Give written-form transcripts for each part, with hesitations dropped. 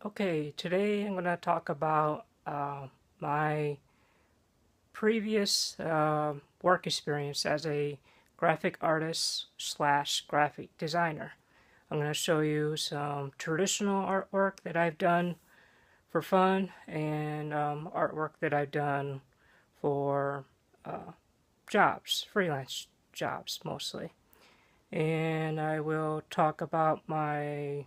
Okay, today I'm going to talk about my previous work experience as a graphic artist slash graphic designer. I'm going to show you some traditional artwork that I've done for fun and artwork that I've done for jobs, freelance jobs mostly. And I will talk about my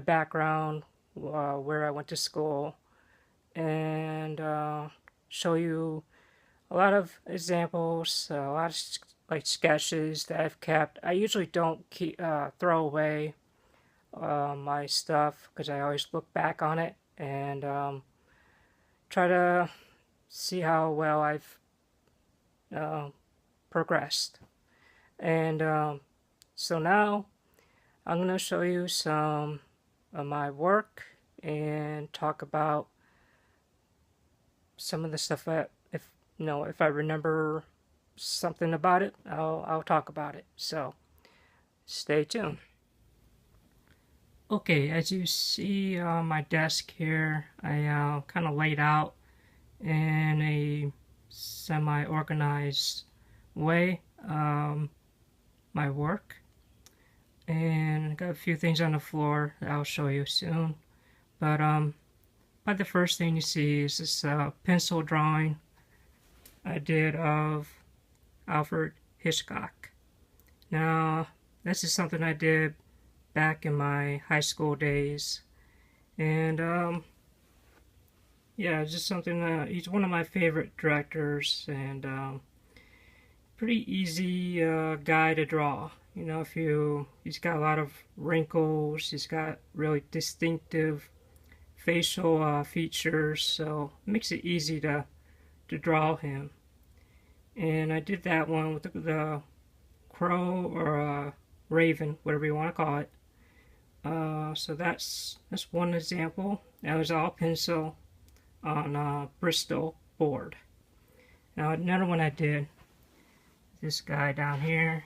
background, where I went to school, and show you a lot of examples, a lot of like sketches that I've kept. I usually don't throw away my stuff because I always look back on it and try to see how well I've uh, progressed. And so now I'm going to show you some of my work and talk about some of the stuff that if I remember something about it, I'll talk about it. So stay tuned. Okay, as you see on my desk here, I kind of laid out in a semi-organized way my work, and I got a few things on the floor that I'll show you soon. But the first thing you see is this pencil drawing I did of Alfred Hitchcock. Now, this is something I did back in my high school days, and yeah, it's just something. He's one of my favorite directors, and pretty easy guy to draw. You know, he's got a lot of wrinkles. He's got really distinctive facial features, so it makes it easy to draw him. And I did that one with the crow or raven, whatever you want to call it. So that's one example. That was all pencil on Bristol board. Now another one I did, this guy down here,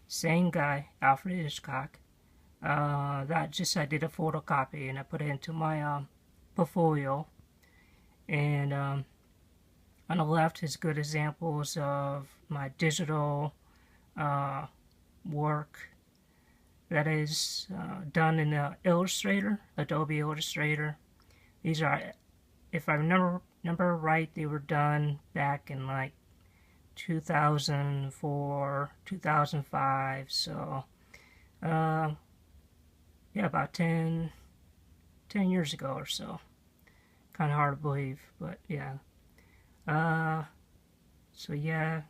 same guy, Alfred Hitchcock. That just I did a photocopy and I put it into my portfolio. And on the left is good examples of my digital work that is done in Illustrator, Adobe Illustrator. These are, if I remember right, they were done back in like 2004, 2005. So, yeah, about 10 years ago or so. Kind of hard to believe, but yeah. So yeah,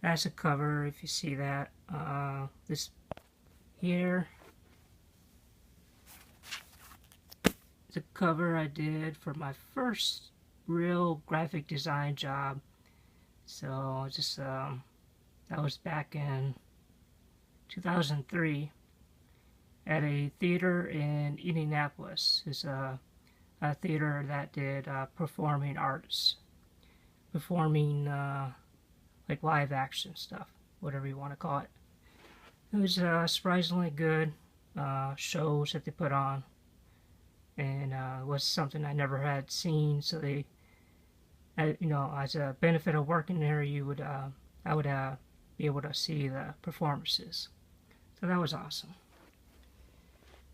that's a cover if you see that. This here is a cover I did for my first real graphic design job. So just that was back in 2003 at a theater in Indianapolis. It's a theater that did performing arts, performing like live action stuff, whatever you want to call it. It was surprisingly good shows that they put on, and it was something I never had seen. So they, you know, as a benefit of working there, I would be able to see the performances. So that was awesome.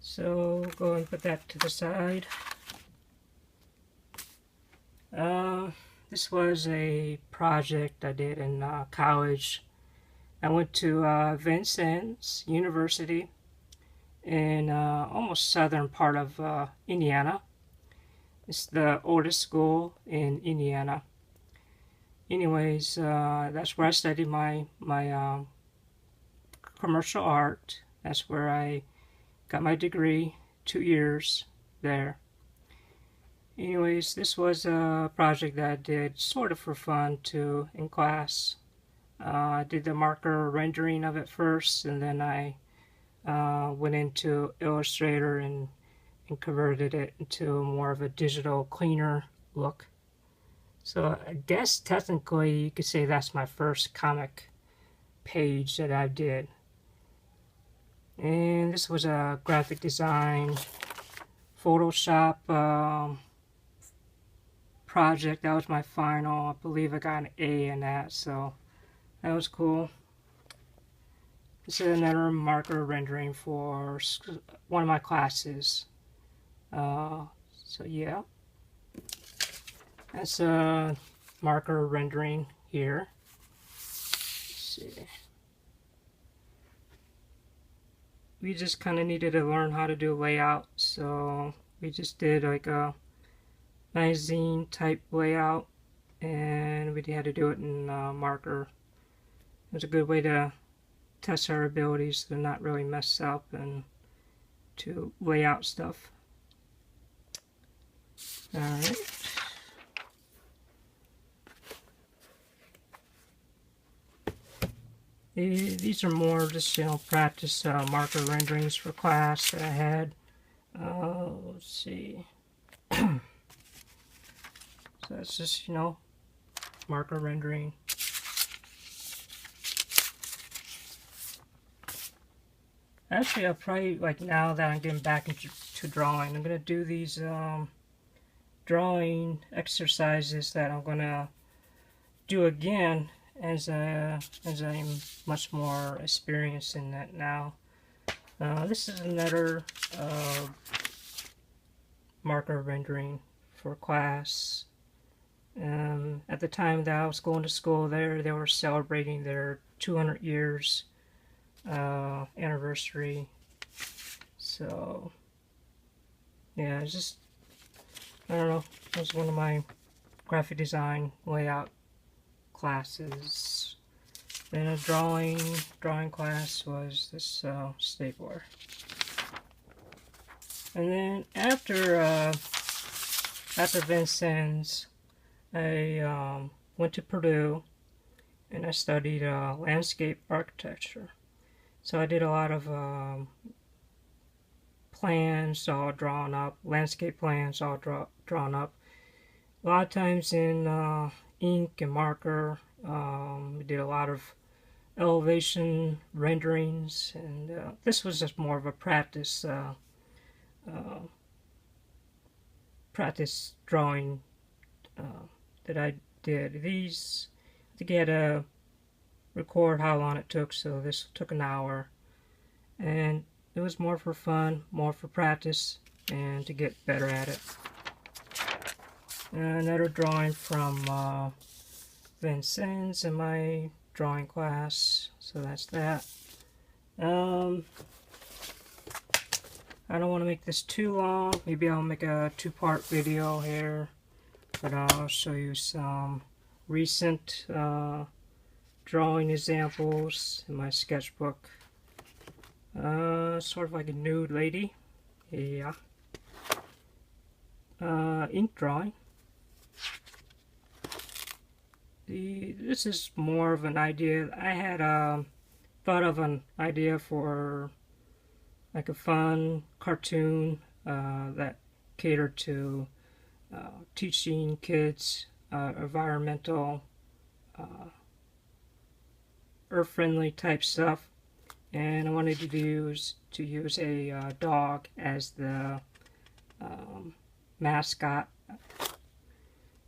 So go and put that to the side. This was a project I did in college. I went to Vincennes University in almost southern part of Indiana. It's the oldest school in Indiana. Anyways, that's where I studied my commercial art. That's where I got my degree, 2 years there. Anyways, this was a project that I did sort of for fun too in class. I did the marker rendering of it first, and then I went into Illustrator and converted it into more of a digital, cleaner look. So I guess technically you could say that's my first comic page that I did. And this was a graphic design Photoshop project. That was my final. I believe I got an A in that, so that was cool. This is another marker rendering for one of my classes. So yeah, that's a marker rendering here. Let's see. We just kind of needed to learn how to do layout, so we just did like a magazine type layout, and we had to do it in marker. It was a good way to test our abilities to not really mess up and to lay out stuff. Alright. These are more just, practice marker renderings for class that I had. Let's see. So that's just, marker rendering. Actually, I'll probably, like, now that I'm getting back into drawing, I'm going to do these drawing exercises that I'm going to do again as I'm much more experienced in that now. This is another marker rendering for class. At the time that I was going to school there, they were celebrating their 200 years anniversary. So yeah, it's just, I don't know, it was one of my graphic design layout classes. Then a drawing class was this stapler. And then after Vincennes, I went to Purdue and I studied landscape architecture. So I did a lot of plans all drawn up, landscape plans all drawn up. A lot of times in ink and marker. We did a lot of elevation renderings, and this was just more of a practice drawing that I did. These, I think I had to record how long it took, so this took an hour, and it was more for fun, more for practice, and to get better at it. Another drawing from Vincennes in my drawing class, so that's that. I don't want to make this too long. Maybe I'll make a two-part video here, but I'll show you some recent drawing examples in my sketchbook. Sort of like a nude lady. Yeah. Ink drawing. This is more of an idea. I had thought of an idea for like a fun cartoon that catered to teaching kids environmental, earth-friendly type stuff, and I wanted to use a dog as the mascot.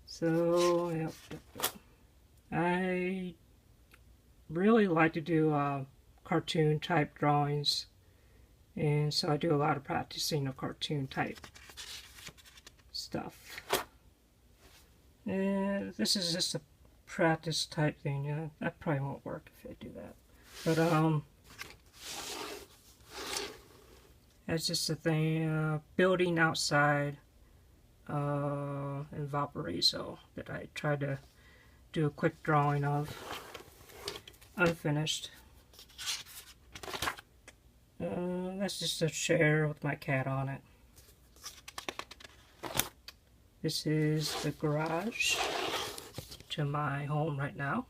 So yep. I really like to do cartoon type drawings, and so I do a lot of practicing of cartoon type stuff. And this is just a practice type thing. Yeah, that probably won't work if I do that. But that's just a thing. Building outside in Valparaiso that I tried to do a quick drawing of, unfinished. That's just a chair with my cat on it. This is the garage to my home right now.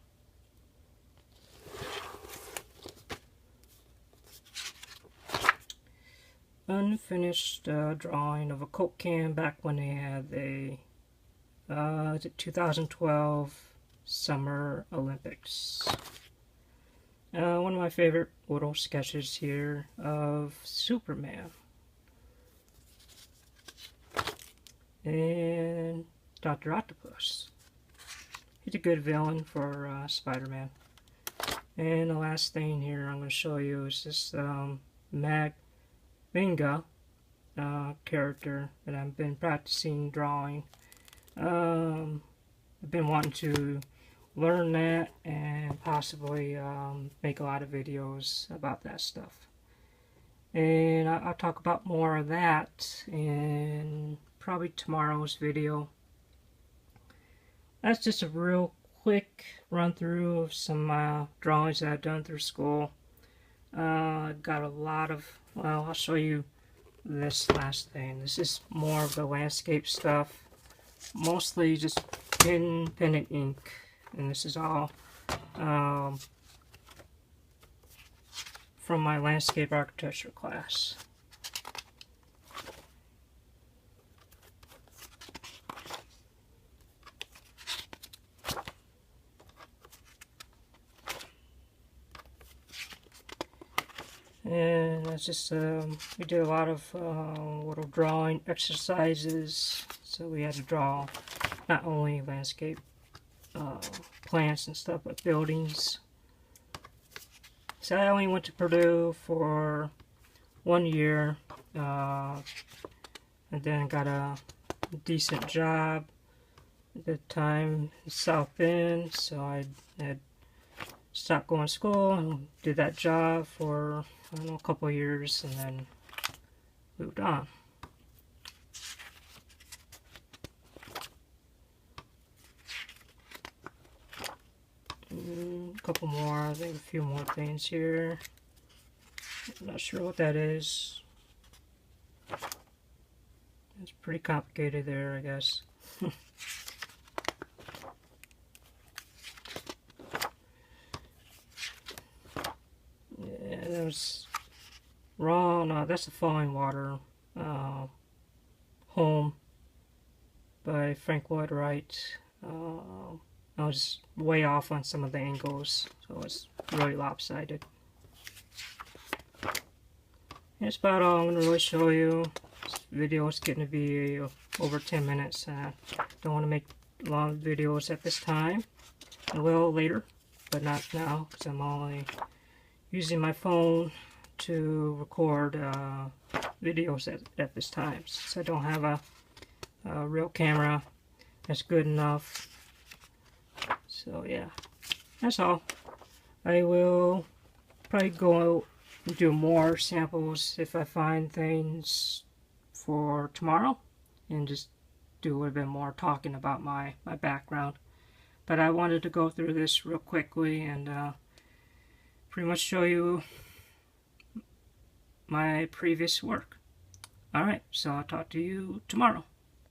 Unfinished drawing of a Coke can back when they had the 2012 Summer Olympics. One of my favorite little sketches here of Superman. and Dr. Octopus. He's a good villain for Spider-Man. And the last thing here I'm going to show you is this Magvinga character that I've been practicing drawing. I've been wanting to learn that and possibly make a lot of videos about that stuff. And I'll talk about more of that in probably tomorrow's video. That's just a real quick run through of some drawings that I've done through school. Got a lot of, well, I'll show you this last thing. This is more of the landscape stuff, mostly just pen and ink, and this is all from my landscape architecture class. And that's just, we did a lot of little drawing exercises, so we had to draw not only landscape plants and stuff, but buildings. So I only went to Purdue for 1 year, and then got a decent job at the time in South Bend, so I had stopped going to school and did that job for, I don't know, a couple of years, and then moved on. A couple more, I think a few more things here. I'm not sure what that is. It's pretty complicated there, I guess. Yeah, that was wrong. No, that's the Falling Water Home by Frank Lloyd Wright. I was way off on some of the angles, so it's really lopsided. That's about all I'm going to really show you. This video is getting to be over 10 minutes. Don't want to make long videos at this time. I will later, but not now, because I'm only using my phone to record videos at this time, since I don't have a real camera that's good enough. So yeah, that's all. I will probably go and do more samples if I find things for tomorrow, and just do a little bit more talking about my background. But I wanted to go through this real quickly and pretty much show you my previous work. Alright, so I'll talk to you tomorrow.